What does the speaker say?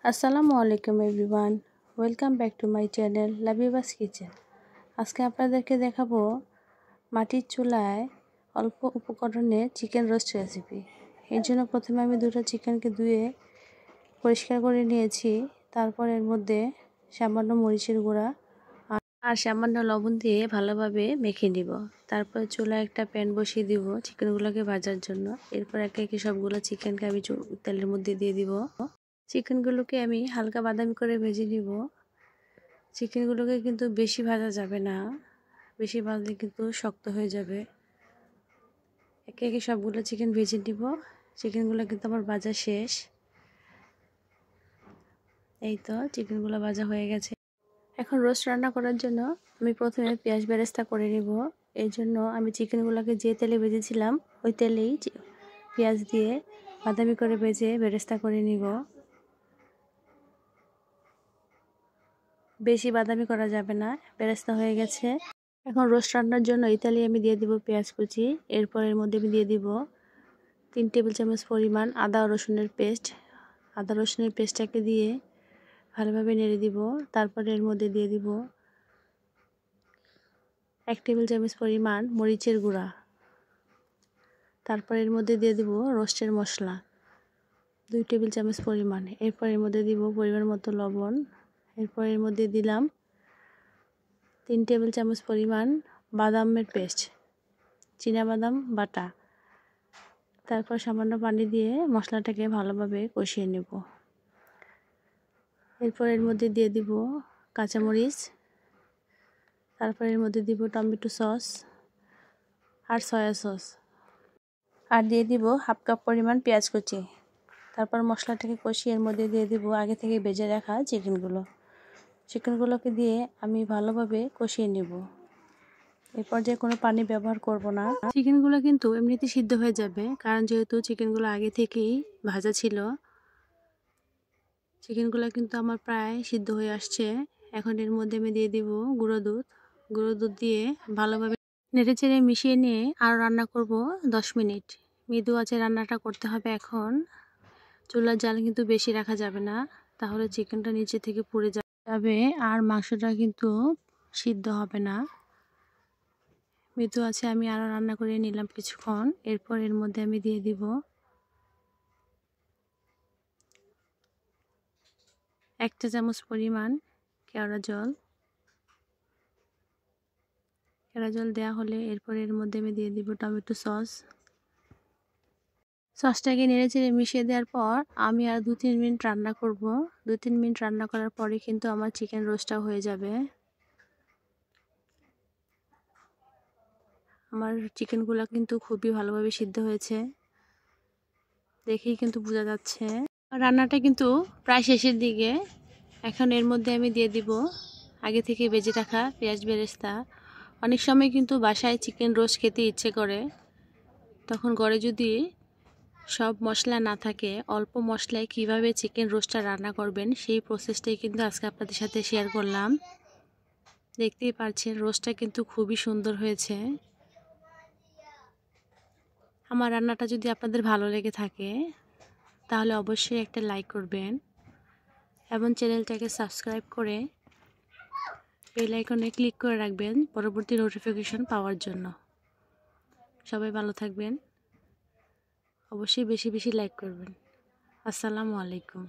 আসসালামু আলাইকুম everyone, welcome back to my channel Labiba's kitchen. আজকে আপনাদেরকে দেখাবো মাটির চুলায় অল্প উপকরণে চিকেন রোস্ট রেসিপি। এর জন্য প্রথমে আমি দুটো চিকেনকে ধুয়ে পরিষ্কার করে নিয়েছি। তারপর এর মধ্যে সামান্য মরিচের গুঁড়া আর সামান্য লবণ দিয়ে ভালোভাবে মেখে নিব। তারপর চুলায় একটা প্যান বসিয়ে দিব চিকেনগুলোকে ভাজার জন্য। এরপর একে একে সবগুলো চিকেনকে আমি তেলের মধ্যে দিয়ে দিব। চিকেনগুলোকে আমি হালকা বাদামি করে ভেজে নিব। চিকেনগুলোকে কিন্তু বেশি ভাজা যাবে না, বেশি ভাজলে কিন্তু শক্ত হয়ে যাবে। একে একে সবগুলো চিকেন ভেজে নিব। চিকেনগুলো কিন্তু আমার ভাজা শেষ। এই তো চিকেনগুলো ভাজা হয়ে গেছে। এখন রোস্ট রান্না করার জন্য আমি প্রথমে পেঁয়াজ বেরেস্তা করে নিব। এই জন্য আমি চিকেনগুলোকে যে তেলে ভেজেছিলাম ওই তেলেই পেঁয়াজ দিয়ে বাদামি করে ভেজে বেরেস্তা করে নিব। বেশি বাদামি করা যাবে না, বেরেস্তা হয়ে গেছে। এখন রোস্ট রান্নার জন্য ইতালি আমি দিয়ে দিব পেঁয়াজ কুচি। এরপর এর মধ্যে আমি দিয়ে দিব 3 টেবিল চামচ পরিমাণ আদা রসুনের পেস্ট। আদা রসুনের পেস্টটাকে দিয়ে ভালোভাবে নেড়ে দিব। তারপর এর মধ্যে দিয়ে দিব 1 টেবিল চামচ পরিমাণ মরিচের গুঁড়া। তারপর এর মধ্যে দিয়ে দিব রোস্টের মশলা 2 টেবিল চামচ পরিমাণ। এরপর এর মধ্যে দিব পরিমাণ মতো লবণ। এরপর এর মধ্যে দিলাম 3 টেবিল চামচ পরিমাণ বাদামের পেস্ট, চীনাবাদাম বাটা। তারপর সামান্য পানি দিয়ে মশলাটাকে ভালোভাবে কষিয়ে নেব। এরপর এর মধ্যে দিয়ে দিব কাঁচামরিচ। তারপর এর মধ্যে দিব টমেটো সস আর সয়া সস, আর দিয়ে দিব 1/2 কাপ পরিমাণ পেঁয়াজ কুচি। তারপর মশলাটাকে কষিয়ে এর মধ্যে দিয়ে দিব আগে থেকে ভেজে রাখা চিকেনগুলোকে দিয়ে আমি ভালোভাবে কষিয়ে নেব। এই পর্যায়ে কোনো পানি ব্যবহার করব না। চিকেনগুলো কিন্তু এমনিতেই সিদ্ধ হয়ে যাবে, কারণ যেহেতু চিকেনগুলো আগে থেকেই ভাজা ছিল। চিকেনগুলো কিন্তু আমার প্রায় সিদ্ধ হয়ে আসছে। এখন এর মধ্যে আমি দিয়ে দিব গুঁড়ো দুধ দিয়ে ভালোভাবে নেড়েচেড়ে মিশিয়ে নিয়ে আর রান্না করব 10 মিনিট। মৃদু আঁচে রান্নাটা করতে হবে। এখন চুলার জাল কিন্তু বেশি রাখা যাবে না, তাহলে চিকেনটা নিচে থেকে পুড়ে যাবে আর মাংসটা কিন্তু সিদ্ধ হবে না। মৃদু আছে আমি আরও রান্না করে নিলাম কিছুক্ষণ। এরপর এর মধ্যে আমি দিয়ে দিব 1 চা চামচ পরিমাণ কেওড়া জল দেওয়া হলে এরপর এর মধ্যে আমি দিয়ে দিব টমেটো সসটাকে নেড়েচেড়ে মিশিয়ে দেওয়ার পর আমি আর 2-3 মিনিট রান্না করব। 2-3 মিনিট রান্না করার পরে কিন্তু আমার চিকেন রোস্টটা হয়ে যাবে। আমার চিকেনগুলো কিন্তু খুবই ভালোভাবে সিদ্ধ হয়েছে, দেখেই কিন্তু বোঝা যাচ্ছে। রান্নাটা কিন্তু প্রায় শেষের দিকে। এখন এর মধ্যে আমি দিয়ে দিব আগে থেকে ভেজে রাখা পেঁয়াজ বেরেস্তা। অনেক সময় কিন্তু বাসায় চিকেন রোস্ট খেতে ইচ্ছে করে, তখন ঘরে যদি সব মশলা না থাকে, অল্প মশলায় কিভাবে চিকেন রোস্টটা রান্না করবেন সেই প্রসেসটাই কিন্তু আজকে আপনাদের সাথে শেয়ার করলাম। দেখতেই পাচ্ছেন রোস্টটা কিন্তু খুবই সুন্দর হয়েছে। আমার রান্নাটা যদি আপনাদের ভালো লেগে থাকে তাহলে অবশ্যই একটা লাইক করবেন এবং চ্যানেলটাকে সাবস্ক্রাইব করে বেল আইকনে ক্লিক করে রাখবেন পরবর্তী নোটিফিকেশন পাওয়ার জন্য। সবাই ভালো থাকবেন, অবশ্যই বেশি বেশি লাইক করবেন। আসসালামু আলাইকুম।